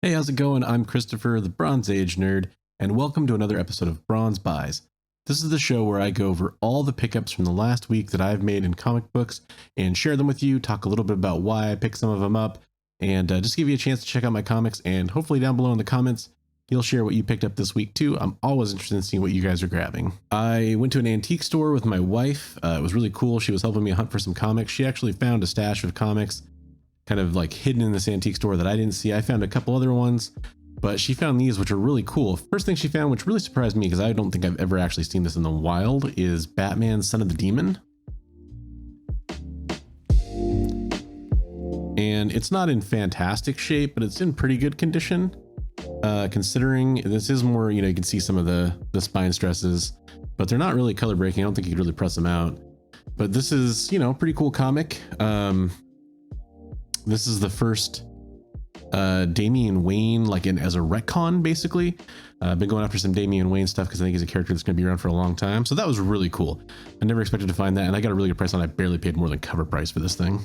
Hey, how's it going? I'm Christopher, the Bronze Age nerd, and welcome to another episode of Bronze Buys. This is the show where I go over all the pickups from the last week that I've made in comic books and share them with you, talk a little bit about why I picked some of them up, and just give you a chance to check out my comics, and hopefully down below in the comments, you'll share what you picked up this week too. I'm always interested in seeing what you guys are grabbing. I went to an antique store with my wife. It was really cool. She was helping me hunt for some comics. She actually found a stash of comics kind of like hidden in this antique store that I didn't see. I found a couple other ones, but she found these, which are really cool. First thing she found, which really surprised me because I don't think I've ever actually seen this in the wild, is Batman Son of the Demon. And it's not in fantastic shape, but it's in pretty good condition. Considering this is more, you can see some of the spine stresses, but they're not really color breaking. I don't think you could really press them out. But this is, pretty cool comic. This is the first Damian Wayne, as a retcon, basically. I've been going after some Damian Wayne stuff because I think he's a character that's going to be around for a long time. So that was really cool. I never expected to find that, and I got a really good price on it. I barely paid more than cover price for this thing.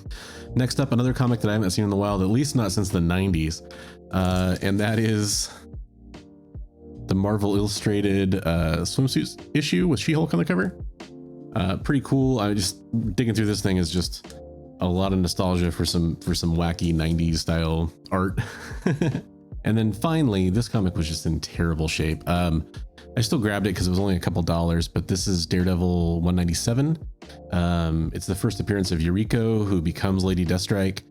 Next up, another comic that I haven't seen in the wild, at least not since the 90s. And that is the Marvel Illustrated swimsuit issue with She-Hulk on the cover. Pretty cool. I just digging through this thing is just a lot of nostalgia for some wacky 90s style art. And then finally, this comic was just in terrible shape. I still grabbed it because it was only a couple dollars, but this is Daredevil 197. It's the first appearance of Yuriko, who becomes Lady Deathstrike.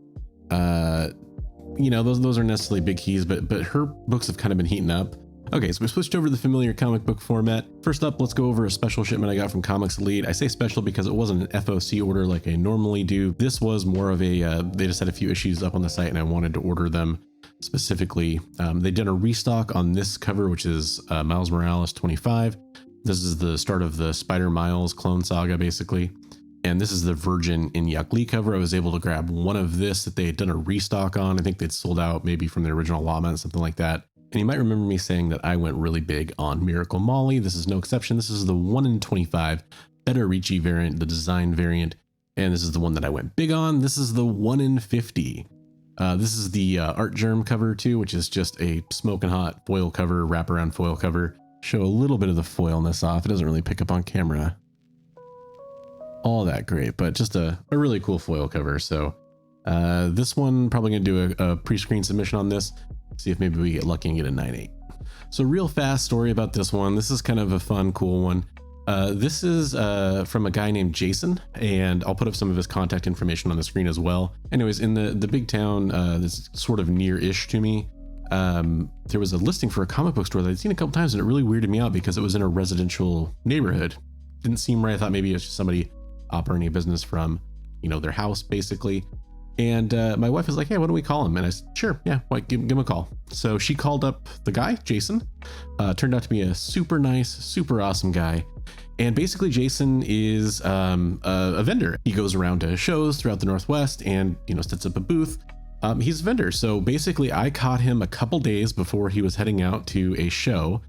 Those aren't necessarily big keys, but her books have kind of been heating up. Okay, so we switched over to the familiar comic book format. First up, let's go over a special shipment I got from Comics Elite. I say special because it wasn't an FOC order like I normally do. This was more of a, they just had a few issues up on the site and I wanted to order them specifically. They did a restock on this cover, which is Miles Morales 25. This is the start of the Spider Miles clone saga, basically. And this is the Virgin in Yak Lee cover. I was able to grab one of this that they had done a restock on. I think they'd sold out maybe from the original allotment, something like that. And you might remember me saying that I went really big on Miracle Molly. This is no exception. This is the 1 in 25 Federici variant, the design variant. And this is the one that I went big on. This is the 1 in 50. This is the Art Germ cover too, which is just a smoking hot foil cover, wraparound foil cover. Show a little bit of the foilness off. It doesn't really pick up on camera all that great, but just a really cool foil cover. So this one, probably going to do a pre-screen submission on this. See if maybe we get lucky and get a 9.8. So real fast story about this one. This is kind of a fun, cool one. This is from a guy named Jason, and I'll put up some of his contact information on the screen as well. Anyways, in the big town that's sort of near-ish to me, there was a listing for a comic book store that I'd seen a couple times, and it really weirded me out because it was in a residential neighborhood. Didn't seem right. I thought maybe it was just somebody operating a business from, their house, basically. And my wife was like, hey, what do we call him? And I said, sure, yeah, give him a call. So she called up the guy, Jason. Turned out to be a super nice, super awesome guy. And basically Jason is a vendor. He goes around to shows throughout the Northwest and, sets up a booth. He's a vendor. So basically I caught him a couple days before he was heading out to a show.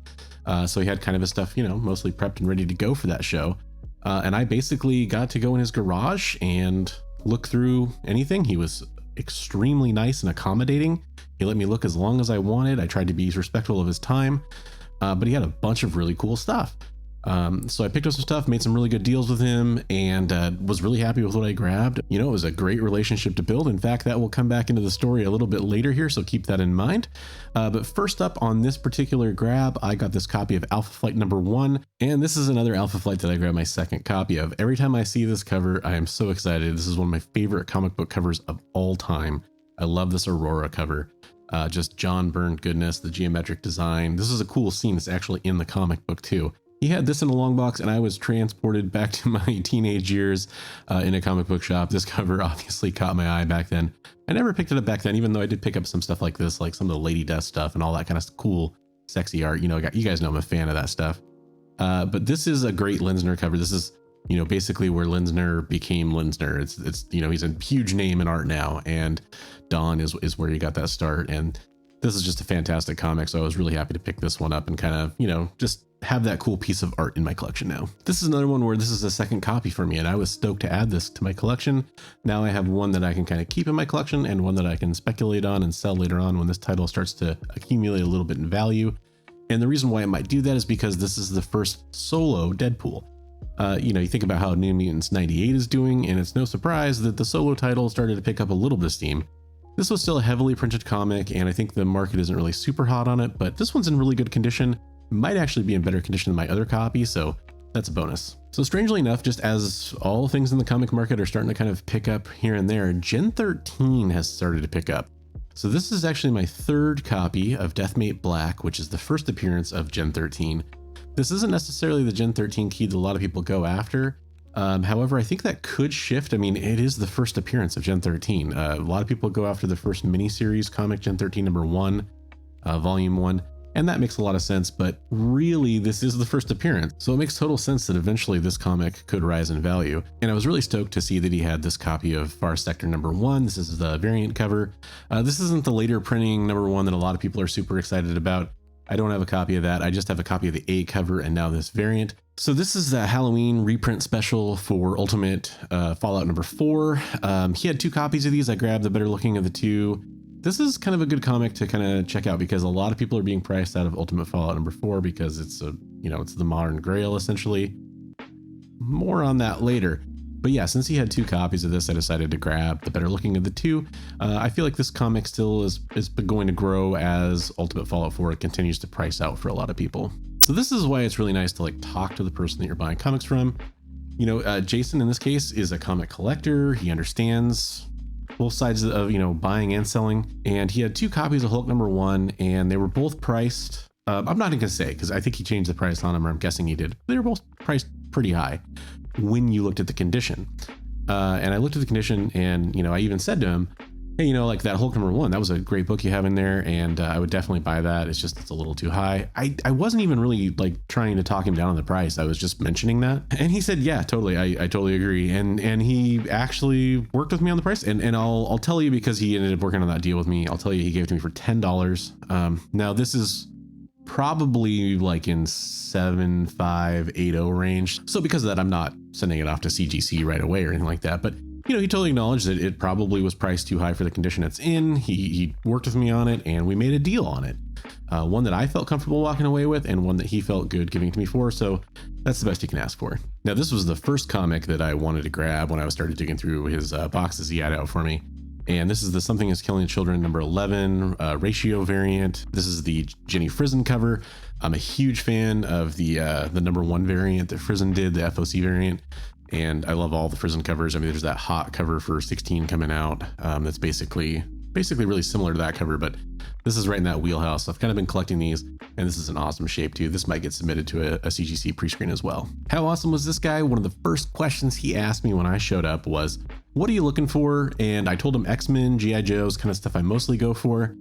So he had kind of his stuff, mostly prepped and ready to go for that show. And I basically got to go in his garage and look through anything. He was extremely nice and accommodating. He let me look as long as I wanted. I tried to be respectful of his time, but he had a bunch of really cool stuff. So I picked up some stuff, made some really good deals with him, and was really happy with what I grabbed. It was a great relationship to build. In fact, that will come back into the story a little bit later here, so keep that in mind. But first up on this particular grab, I got this copy of Alpha Flight #1, and this is another Alpha Flight that I grabbed my second copy of. Every time I see this cover, I am so excited. This is one of my favorite comic book covers of all time. I love this Aurora cover. Just John Byrne goodness, the geometric design. This is a cool scene that's actually in the comic book too. He had this in a long box, and I was transported back to my teenage years in a comic book shop. This cover obviously caught my eye back then. I never picked it up back then, even though I did pick up some stuff like this, like some of the Lady Death stuff and all that kind of cool, sexy art. You guys know I'm a fan of that stuff. But this is a great Linsner cover. This is, basically where Linsner became Linsner. It's he's a huge name in art now, and Dawn is where he got that start. And This is just a fantastic comic, so I was really happy to pick this one up and kind of, you know, just have that cool piece of art in my collection now. This is another one where this is a second copy for me, and I was stoked to add this to my collection. Now I have one that I can kind of keep in my collection and one that I can speculate on and sell later on when this title starts to accumulate a little bit in value. And the reason why I might do that is because this is the first solo Deadpool. You know, you think about how New Mutants 98 is doing, and it's no surprise that the solo title started to pick up a little bit of steam. This was still a heavily printed comic, and I think the market isn't really super hot on it, but this one's in really good condition. It might actually be in better condition than my other copy, so that's a bonus. So strangely enough, just as all things in the comic market are starting to kind of pick up here and there, Gen 13 has started to pick up. So this is actually my third copy of Deathmate Black, which is the first appearance of Gen 13. This isn't necessarily the Gen 13 key that a lot of people go after. However, I think that could shift. I mean, it is the first appearance of Gen 13. A lot of people go after the first miniseries comic, Gen 13 number 1, volume 1, and that makes a lot of sense, but really this is the first appearance. So it makes total sense that eventually this comic could rise in value. And I was really stoked to see that he had this copy of Far Sector number 1. This is the variant cover. This isn't the later printing number 1 that a lot of people are super excited about. I don't have a copy of that. I just have a copy of the A cover and now this variant. So this is the Halloween reprint special for Ultimate Fallout number 4. He had 2 copies of these. I grabbed the better looking of the 2. This is kind of a good comic to kind of check out because a lot of people are being priced out of Ultimate Fallout number 4 because it's a, you know, it's the modern Grail essentially. More on that later. But yeah, since he had 2 copies of this, I decided to grab the better looking of the 2. I feel like this comic still is going to grow as Ultimate Fallout 4 continues to price out for a lot of people. So this is why it's really nice to like talk to the person that you're buying comics from. You know, Jason in this case is a comic collector. He understands both sides of, you know, buying and selling. And he had 2 copies of Hulk number 1 and they were both priced. I'm not even gonna say because I think he changed the price on them, or I'm guessing he did. They were both priced pretty high when you looked at the condition. And I looked at the condition and, you know, I even said to him, hey, you know, like that Hulk number 1, that was a great book you have in there. And I would definitely buy that. It's just, it's a little too high. I wasn't even really like trying to talk him down on the price. I was just mentioning that. And he said, yeah, totally. I totally agree. And he actually worked with me on the price. And I'll tell you, because he ended up working on that deal with me, I'll tell you, he gave it to me for $10. Now this is probably like in 7580 range. So because of that, I'm not sending it off to CGC right away or anything like that. But you know, he totally acknowledged that it probably was priced too high for the condition it's in. He worked with me on it and we made a deal on it. One that I felt comfortable walking away with and one that he felt good giving it to me for. So that's the best you can ask for. Now, this was the first comic that I wanted to grab when I started digging through his boxes he had out for me. And this is the Something is Killing the Children number 11 ratio variant. This is the Jenny Frizen cover. I'm a huge fan of the number 1 variant that Frizen did, the FOC variant. And I love all the Frizen covers. I mean, there's that hot cover for 16 coming out. That's basically really similar to that cover, but this is right in that wheelhouse. I've kind of been collecting these and this is an awesome shape too. This might get submitted to a CGC pre-screen as well. How awesome was this guy? One of the first questions he asked me when I showed up was, what are you looking for? And I told him X-Men, G.I. Joe's kind of stuff I mostly go for.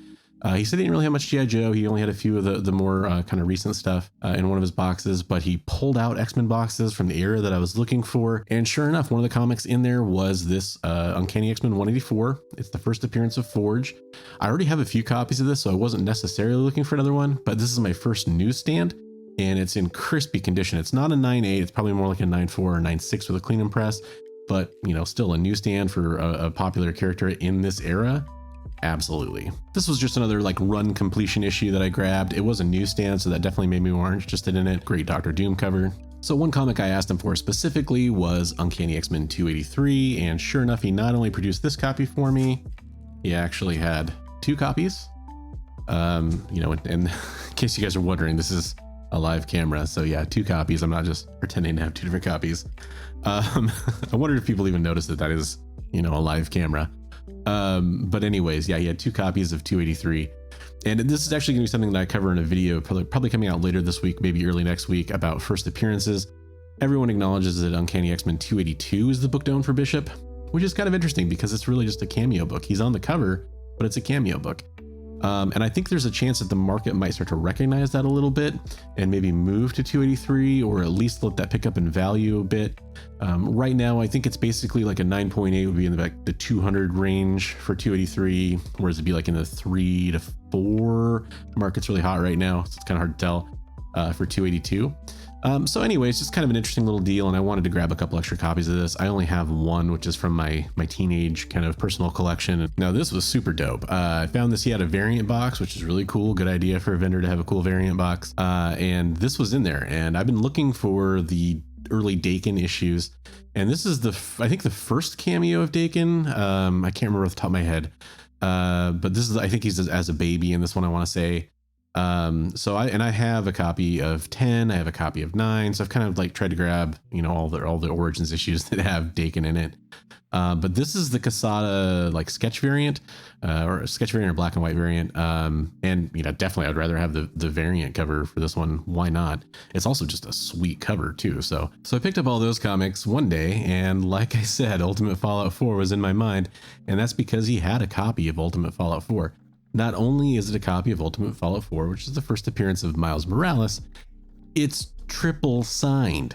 He said he didn't really have much G.I. Joe. He only had a few of the more kind of recent stuff in one of his boxes, but he pulled out X-Men boxes from the era that I was looking for. And sure enough, one of the comics in there was this Uncanny X-Men 184. It's the first appearance of Forge. I already have a few copies of this, so I wasn't necessarily looking for another one, but this is my first newsstand and it's in crispy condition. It's not a 9.8, it's probably more like a 9.4 or 9.6 with a clean and press, but you know, still a newsstand for a popular character in this era. Absolutely. This was just another like run completion issue that I grabbed. It was a newsstand, so that definitely made me more interested in it. Great Doctor Doom cover. So one comic I asked him for specifically was Uncanny X-Men 283, and sure enough, he not only produced this copy for me, he actually had 2 copies. You know, and in case you guys are wondering, this is a live camera, so yeah, 2 copies. I'm not just pretending to have 2 different copies. I wondered if people even noticed that is, you know, a live camera. But anyways, yeah, he had 2 copies of 283. And this is actually gonna be something that I cover in a video, probably coming out later this week, maybe early next week, about first appearances. Everyone acknowledges that Uncanny X-Men 282 is the book to own for Bishop, which is kind of interesting because it's really just a cameo book. He's on the cover, but it's a cameo book. And I think there's a chance that the market might start to recognize that a little bit and maybe move to 283, or at least let that pick up in value a bit. Right now, I think it's basically like a 9.8 would be in the 200 range for 283, whereas it'd be like in the 3 to 4. Market's really hot right now, so it's kind of hard to tell for 282. So anyway, it's just kind of an interesting little deal, and I wanted to grab a couple extra copies of this. I only have one, which is from my teenage kind of personal collection. Now, this was super dope. I found this, he had a variant box, which is really cool. Good idea for a vendor to have a cool variant box. And this was in there, and I've been looking for the early Dakin issues, and this is I think the first cameo of Dakin. I can't remember off the top of my head, but this is, I think he's as a baby in this one, I want to say. So I have a copy of 10, I have a copy of 9, so I've kind of like tried to grab, you know, all the origins issues that have Dakin in it. But this is the Casada like sketch variant, or sketch variant or black and white variant. And you know, definitely I'd rather have the variant cover for this one. Why not? It's also just a sweet cover too. So I picked up all those comics one day, and like I said, Ultimate Fallout 4 was in my mind, and that's because he had a copy of Ultimate Fallout 4. Not only is it a copy of Ultimate Fallout 4, which is the first appearance of Miles Morales, it's triple signed.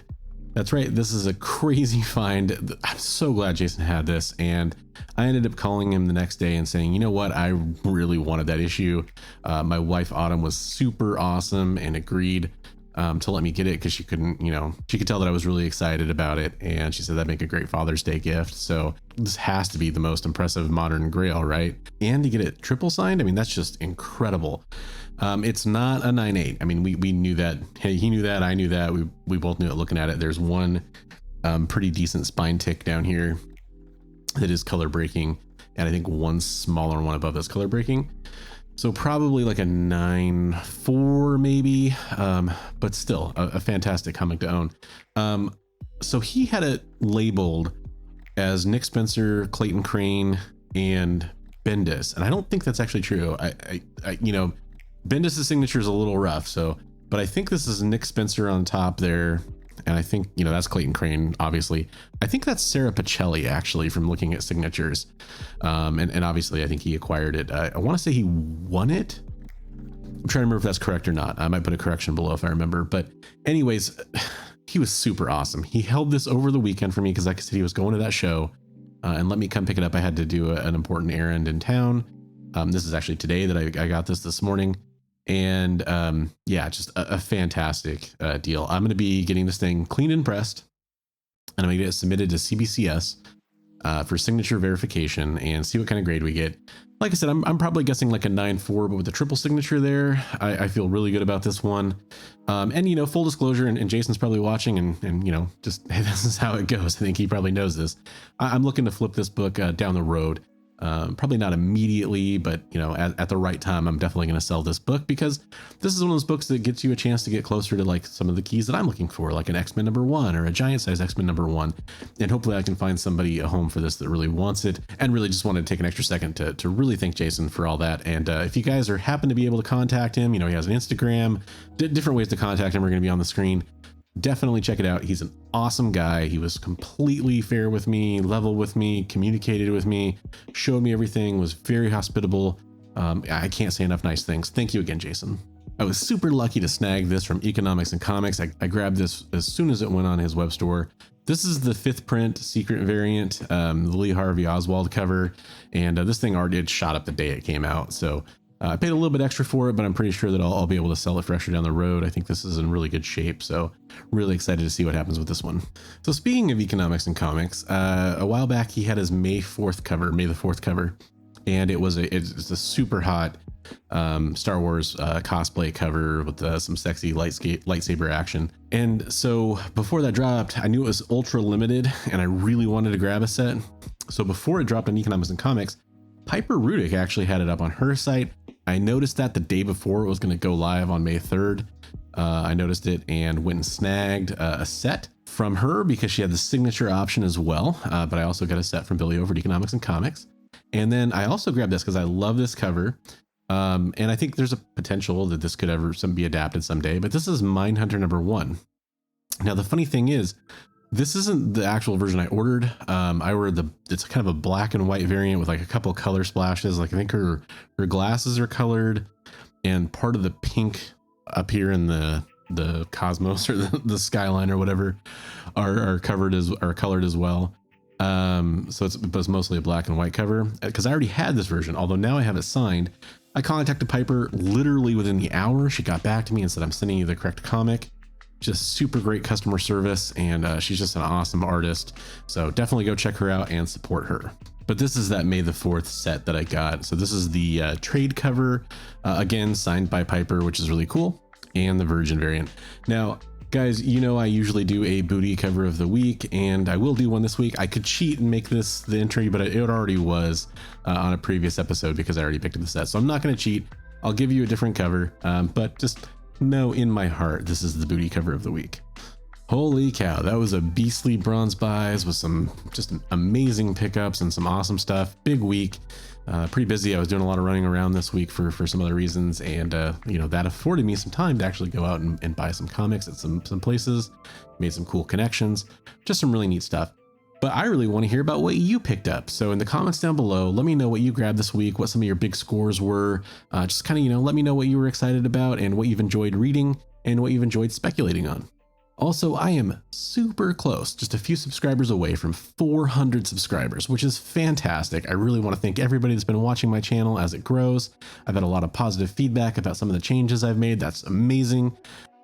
That's right, this is a crazy find. I'm so glad Jason had this, and I ended up calling him the next day and saying, you know what, I really wanted that issue. My wife Autumn was super awesome and agreed to let me get it because she couldn't, you know, she could tell that I was really excited about it, and she said that'd make a great Father's Day gift. So this has to be the most impressive modern Grail, right? And to get it triple signed, I mean, that's just incredible. It's not a 9.8. I mean, we knew that. Hey, he knew that, I knew that. We both knew it looking at it. There's one pretty decent spine tick down here that is color breaking, and I think one smaller one above that's color breaking. So probably like a 9.4 maybe, but still a fantastic comic to own. So he had it labeled as Nick Spencer, Clayton Crane, and Bendis, and I don't think that's actually true. I you know, Bendis' signature is a little rough, so, but I think this is Nick Spencer on top there, and I think, you know, that's Clayton Crane, obviously. I think that's Sarah Pacelli, actually, from looking at signatures. And obviously, I think he acquired it. I want to say he won it. I'm trying to remember if that's correct or not. I might put a correction below if I remember. But anyways, he was super awesome. He held this over the weekend for me because, like I said, he was going to that show and let me come pick it up. I had to do an important errand in town. This is actually today that I got this morning. And yeah, just a fantastic deal. I'm going to be getting this thing cleaned and pressed, and I'm going to get it submitted to CBCS for signature verification and see what kind of grade we get. Like I said, I'm probably guessing like a 9.4, but with the triple signature there, I feel really good about this one. And, you know, full disclosure, and Jason's probably watching, and you know, just, hey, this is how it goes. I think he probably knows this. I'm looking to flip this book down the road. Probably not immediately, but you know, at the right time, I'm definitely going to sell this book, because this is one of those books that gets you a chance to get closer to like some of the keys that I'm looking for, like an X-Men #1 or a giant size X-Men #1. And hopefully I can find somebody at home for this that really wants it, and really just want to take an extra second to really thank Jason for all that. And if you guys happen to be able to contact him, you know, he has an Instagram, different ways to contact him are going to be on the screen. Definitely check it out. He's an awesome guy. He was completely fair with me, level with me, communicated with me, showed me everything, was very hospitable. I can't say enough nice things. Thank you again, Jason. I was super lucky to snag this from Economics and Comics. I grabbed this as soon as it went on his web store. This is the 5th print secret variant, the Lee Harvey Oswald cover. And this thing already had shot up the day it came out. So I paid a little bit extra for it, but I'm pretty sure that I'll be able to sell it fresher down the road. I think this is in really good shape, so really excited to see what happens with this one. So speaking of Economics and Comics, a while back he had his May the 4th cover, and it's a super hot Star Wars cosplay cover with some sexy lightsaber action. And so before that dropped, I knew it was ultra limited, and I really wanted to grab a set. So before it dropped on Economics and Comics, Piper Rudick actually had it up on her site. I noticed that the day before it was going to go live on May 3rd. I noticed it and went and snagged a set from her because she had the signature option as well. But I also got a set from Billy over at Economics and Comics. And then I also grabbed this because I love this cover. And I think there's a potential that this could ever be adapted someday. But this is Mindhunter #1. Now, the funny thing is, This isn't the actual version I ordered. I ordered it's kind of a black and white variant with like a couple color splashes. Like I think her glasses are colored, and part of the pink up here in the cosmos or the skyline or whatever are colored as well. So it's mostly a black and white cover, because I already had this version, although now I have it signed. I contacted Piper literally within the hour. She got back to me and said, I'm sending you the correct comic. Just super great customer service, and she's just an awesome artist. So definitely go check her out and support her. But this is that May the 4th set that I got. So this is the trade cover, again, signed by Piper, which is really cool, and the Virgin variant. Now, guys, you know I usually do a booty cover of the week, and I will do one this week. I could cheat and make this the entry, but it already was on a previous episode because I already picked up the set. So I'm not going to cheat. I'll give you a different cover, but just know in my heart this is the booty cover of the week. Holy cow, that was a beastly bronze buys with some just amazing pickups and some awesome stuff. Big week, pretty busy. I was doing a lot of running around this week for some other reasons, and you know, that afforded me some time to actually go out and buy some comics at some places. Made some cool connections, just some really neat stuff. But I really want to hear about what you picked up. So in the comments down below, let me know what you grabbed this week, what some of your big scores were. Just kind of, you know, let me know what you were excited about and what you've enjoyed reading and what you've enjoyed speculating on. Also, I am super close, just a few subscribers away from 400 subscribers, which is fantastic. I really want to thank everybody that's been watching my channel as it grows. I've had a lot of positive feedback about some of the changes I've made. That's amazing.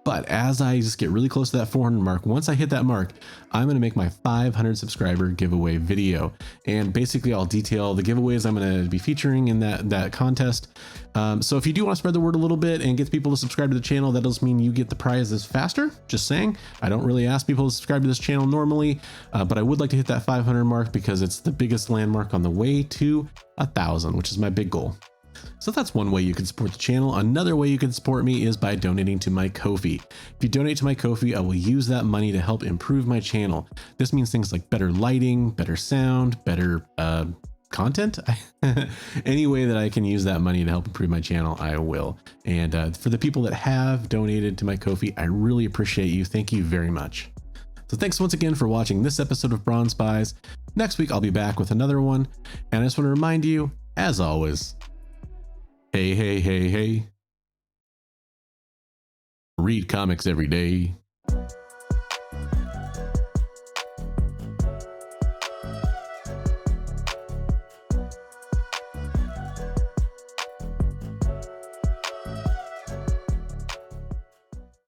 But as I just get really close to that 400 mark, once I hit that mark, I'm going to make my 500 subscriber giveaway video. And basically I'll detail the giveaways I'm going to be featuring in that contest. So if you do want to spread the word a little bit and get people to subscribe to the channel, that does mean you get the prizes faster. Just saying. I don't really ask people to subscribe to this channel normally, but I would like to hit that 500 mark because it's the biggest landmark on the way to 1,000, which is my big goal. So that's one way you can support the channel. Another way you can support me is by donating to my Ko-fi. If you donate to my Ko-fi, I will use that money to help improve my channel. This means things like better lighting, better sound, better content. Any way that I can use that money to help improve my channel, I will. And for the people that have donated to my Ko-fi, I really appreciate you. Thank you very much. So thanks once again for watching this episode of Bronze Buys. Next week, I'll be back with another one. And I just want to remind you, as always, hey, hey, hey, hey. Read comics every day.